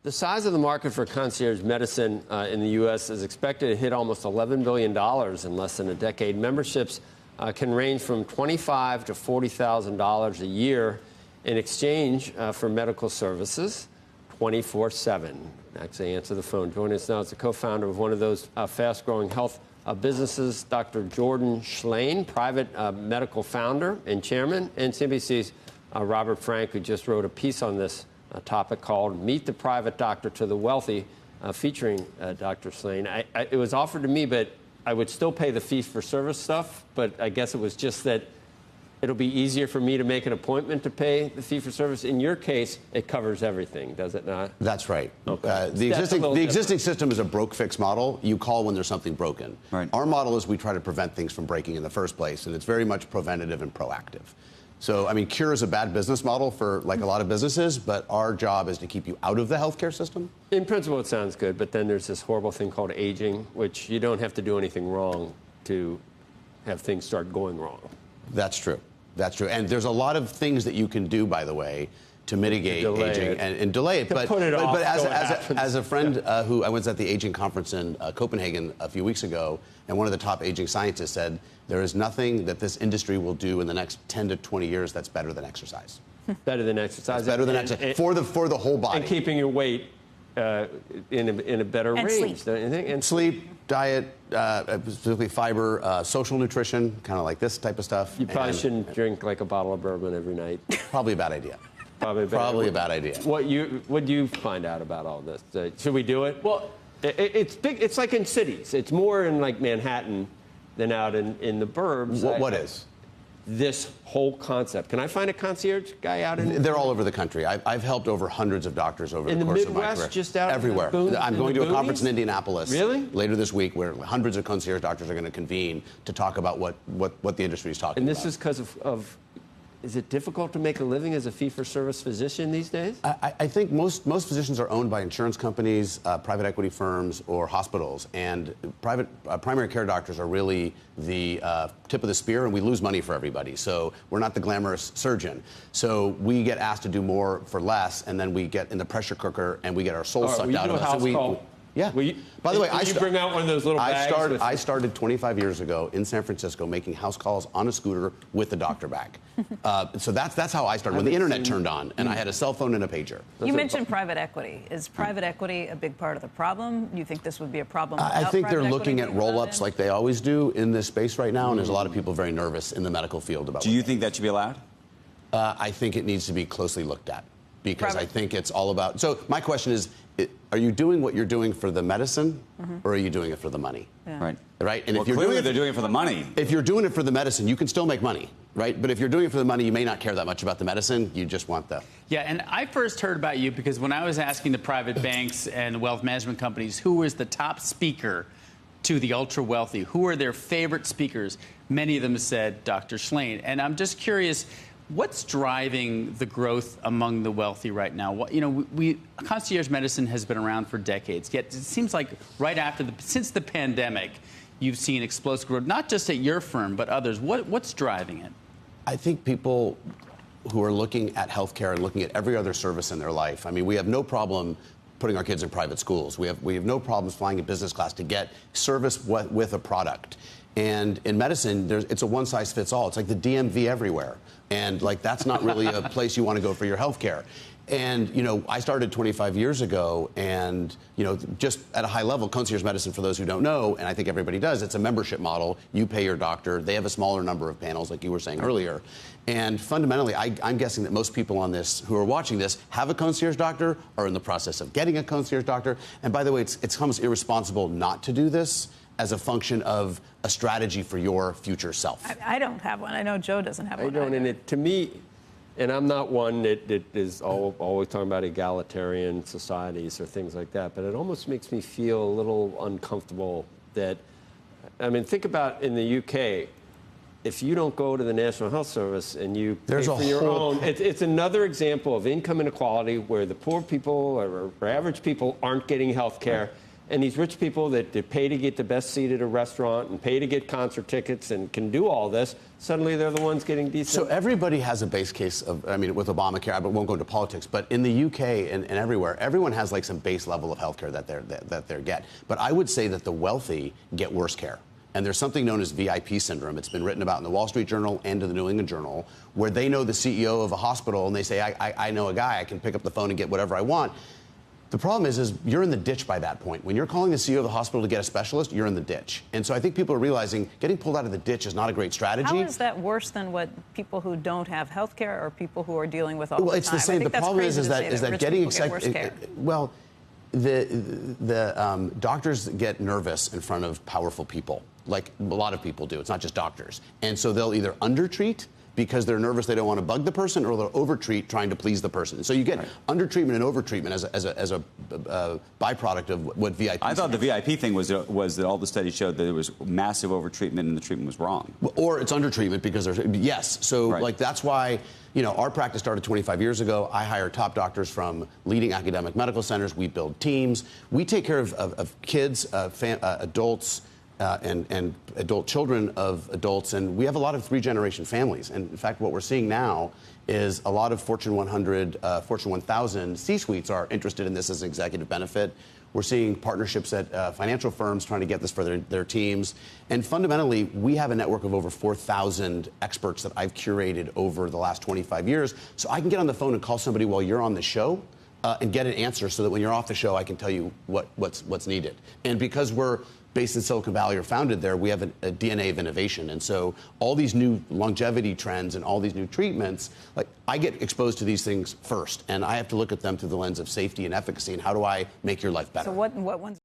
The size of the market for concierge medicine in the U.S. is expected to hit almost $11 billion in less than a decade. Memberships can range from $25,000 to $40,000 a year in exchange for medical services 24/7. Actually, answer the phone. Joining us now is the co-founder of one of those fast-growing health businesses, Dr. Jordan Shlain, private medical founder and chairman, and CNBC's Robert Frank, who just wrote a piece on this topic called Meet the Private Doctor to the Wealthy, featuring Dr. Shlain. It was offered to me, but I would still pay the fee-for-service stuff, but I guess it was just that it'll be easier for me to make an appointment to pay the fee-for-service. In your case, it covers everything, does it not? That's right. Okay. The existing system is a broke-fix model. You call when there's something broken. Right. Our model is we try to prevent things from breaking in the first place, and it's very much preventative and proactive. So, I mean, cure is a bad business model for, like, a lot of businesses, but our job is to keep you out of the healthcare system. In principle, it sounds good, but then there's this horrible thing called aging, which you don't have to do anything wrong to have things start going wrong. That's true. That's true. And there's a lot of things that you can do, by the way, to mitigate aging and delay it. But as a friend who I was at the aging conference in Copenhagen a few weeks ago, and one of the top aging scientists said, there is nothing that this industry will do in the next 10 to 20 years that's better than exercise. Better than exercise. Better than exercise for the whole body. And keeping your weight in a better range, don't you think? And sleep, diet, specifically fiber, social nutrition, kind of like this type of stuff. You probably shouldn't drink like a bottle of bourbon every night. Probably a bad idea. Probably a bad idea. What do you find out about all this? Should we do it? Well, it's big. It's like in cities. It's more in like Manhattan than out in the burbs. What is? This whole concept. Can I find a concierge guy out in? They're all over the country. I've helped over hundreds of doctors over the course of my career. In the Midwest, just out everywhere. I'm going to a conference in Indianapolis later this week where hundreds of concierge doctors are going to convene to talk about what the industry is talking about. And this is because of is it difficult to make a living as a fee-for-service physician these days? I think most physicians are owned by insurance companies, private equity firms, or hospitals. And primary care doctors are really the tip of the spear, and we lose money for everybody. So we're not the glamorous surgeon. So we get asked to do more for less, and then we get in the pressure cooker, and we get our soul sucked out of us. Yeah. By the way, you bring out one of those little bags. I started 25 years ago in San Francisco making house calls on a scooter with the doctor bag. So that's how I started. When the internet turned on, and I had a cell phone and a pager. You mentioned private equity. Is private equity a big part of the problem? Do you think this would be a problem? I think they're looking at roll-ups like they always do in this space right now, and there's a lot of people very nervous in the medical field about. Do you think that should be allowed? I think it needs to be closely looked at, because I think it's all about. So my question is, are you doing what you're doing for the medicine, or are you doing it for the money? Yeah. Right. And well, if you're clearly they're doing it for the money. If you're doing it for the medicine, you can still make money, right? But if you're doing it for the money, you may not care that much about the medicine. You just want the. Yeah, and I first heard about you because when I was asking the private banks and wealth management companies who was the top speaker to the ultra wealthy, who are their favorite speakers, many of them said Dr. Shlain. And I'm just curious, what's driving the growth among the wealthy right now? You know, concierge medicine has been around for decades, yet it seems like right after since the pandemic, you've seen explosive growth, not just at your firm, but others. What's driving it? I think people who are looking at healthcare and looking at every other service in their life. I mean, we have no problem putting our kids in private schools. We have no problems flying in business class to get service with a product. And in medicine, it's a one-size-fits-all. It's like the DMV everywhere. And, like, that's not really a place you want to go for your health care. And, you know, I started 25 years ago, and, you know, just at a high level, concierge medicine, for those who don't know, and I think everybody does, it's a membership model. You pay your doctor. They have a smaller number of panels, like you were saying earlier. And fundamentally, I'm guessing that most people on this who are watching this have a concierge doctor, are in the process of getting a concierge doctor. And by the way, it's almost irresponsible not to do this as a function of a strategy for your future self. I don't have one. I know Joe doesn't have one. I don't, and to me, and I'm not one that is always talking about egalitarian societies or things like that, but it almost makes me feel a little uncomfortable that, I mean, think about in the UK, if you don't go to the National Health Service and you pay for your own, it's another example of income inequality where the poor people or average people aren't getting health care. And these rich people that pay to get the best seat at a restaurant and pay to get concert tickets and can do all this, suddenly they're the ones getting decent. So everybody has a base case of, I mean, with Obamacare, I won't go into politics, but in the UK and everywhere, everyone has like some base level of health care that they get. But I would say that the wealthy get worse care. And there's something known as VIP syndrome. It's been written about in the Wall Street Journal and in the New England Journal, where they know the CEO of a hospital and they say, I know a guy, I can pick up the phone and get whatever I want. The problem is you're in the ditch by that point. When you're calling the CEO of the hospital to get a specialist, you're in the ditch. And so I think people are realizing getting pulled out of the ditch is not a great strategy. How is that worse than what people who don't have health care or people who are dealing with all the time? Well, it's the same. The problem is that getting well, the doctors get nervous in front of powerful people, like a lot of people do. It's not just doctors. And so they'll either undertreat because they're nervous they don't want to bug the person, or they'll overtreat trying to please the person. And so you get undertreatment and overtreatment as a byproduct of what VIP. I thought the VIP thing was that all the studies showed that there was massive overtreatment and the treatment was wrong. Or it's undertreatment because there's yes. So like that's why our practice started 25 years ago. I hire top doctors from leading academic medical centers. We build teams. We take care of kids, adults. And adult children of adults, and we have a lot of three-generation families. And in fact, what we're seeing now is a lot of Fortune 100, Fortune 1000 C-suites are interested in this as an executive benefit. We're seeing partnerships at financial firms trying to get this for their teams. And fundamentally, we have a network of over 4,000 experts that I've curated over the last 25 years. So I can get on the phone and call somebody while you're on the show and get an answer so that when you're off the show, I can tell you what's needed. And because we're based in Silicon Valley or founded there, we have a DNA of innovation. And so all these new longevity trends and all these new treatments, like I get exposed to these things first, and I have to look at them through the lens of safety and efficacy and how do I make your life better. So what ones?